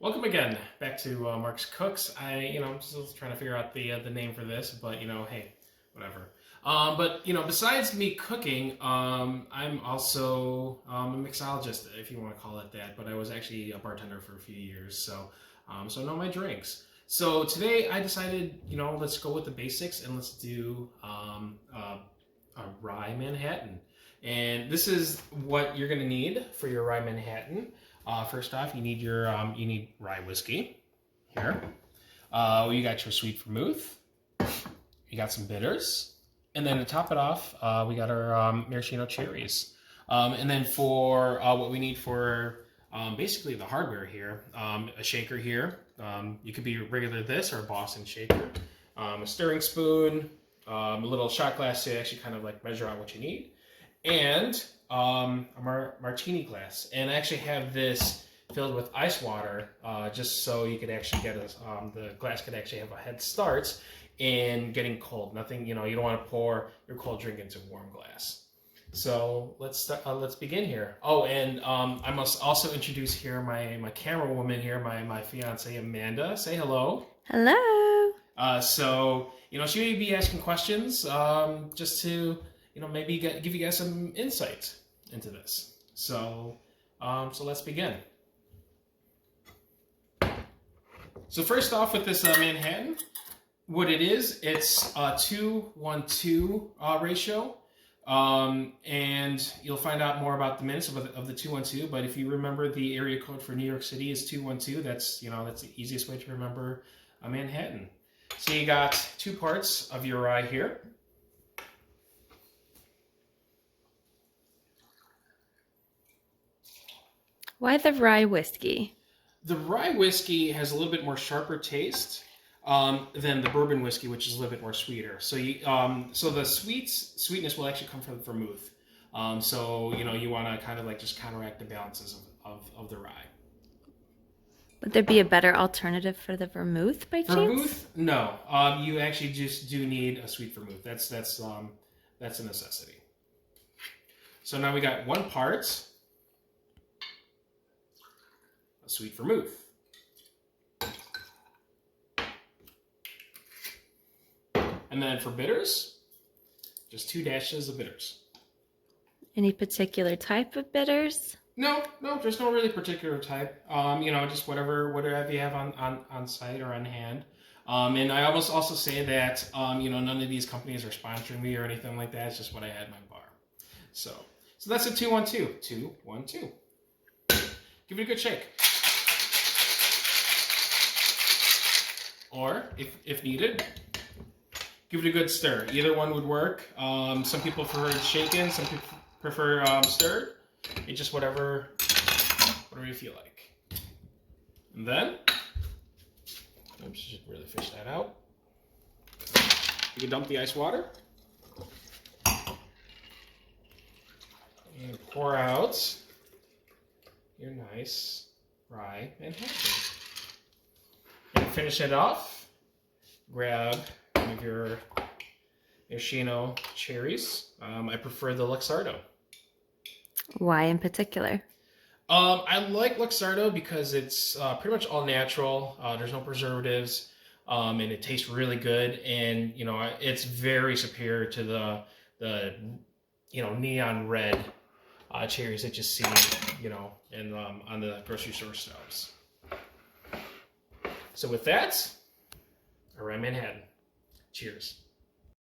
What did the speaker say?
Welcome again back to Mark's Cooks. I'm still trying to figure out the name for this, but hey, whatever. But besides me cooking, I'm also a mixologist, if you want to call it that. But I was actually a bartender for a few years, so I know my drinks. So today I decided, let's go with the basics and let's do a rye Manhattan. And this is what you're gonna need for your rye Manhattan. First off, you need your rye whiskey here. You got your sweet vermouth. You got some bitters, and then to top it off, we got our maraschino cherries. And then for what we need for basically the hardware here, a shaker here. You could be regular this or a Boston shaker. A stirring spoon, a little shot glass to actually kind of like measure out what you need, and a martini glass. And I actually have this filled with ice water just so you could actually get the glass could actually have a head start in getting cold. Nothing, you don't want to pour your cold drink into a warm glass. So let's begin here. Oh, and I must also introduce here my camera woman here, my fiance Amanda. Say hello. Hello. So she may be asking questions just to maybe give you guys some insight into this. So let's begin. So first off with this Manhattan, what it is, it's a 2-1-2 ratio. And you'll find out more about the minutes of the 2-1-2. But if you remember, the area code for New York City is 212. That's the easiest way to remember a Manhattan. So you got 2 parts of your rye here. Why the rye whiskey? The rye whiskey has a little bit more sharper taste than the bourbon whiskey, which is a little bit more sweeter. So so the sweetness will actually come from the vermouth. You want to kind of like just counteract the balances of the rye. Would there be a better alternative for the vermouth by chance? Vermouth? No. You actually just do need a sweet vermouth. That's a necessity. So now we got 1 part a sweet vermouth. And then for bitters, just 2 dashes of bitters. Any particular type of bitters? No, there's no really particular type. Just whatever you have on site or on hand. And I almost also say that none of these companies are sponsoring me or anything like that. It's just what I had in my bar. So that's a 2-1-2. 2-1-2. Give it a good shake. Or if needed, give it a good stir. Either one would work. Some people prefer shaken, some people prefer stirred. It's just whatever you feel like. And then, oops, should really fish that out. You can dump the ice water and pour out your nice rye Manhattan. And finish it off. Grab one of your maraschino cherries. I prefer the Luxardo. Why in particular? I like Luxardo because it's pretty much all natural. There's no preservatives, and it tastes really good. And it's very superior to the neon red cherries that you see on the grocery store shelves. So with that, a rye Manhattan. Cheers.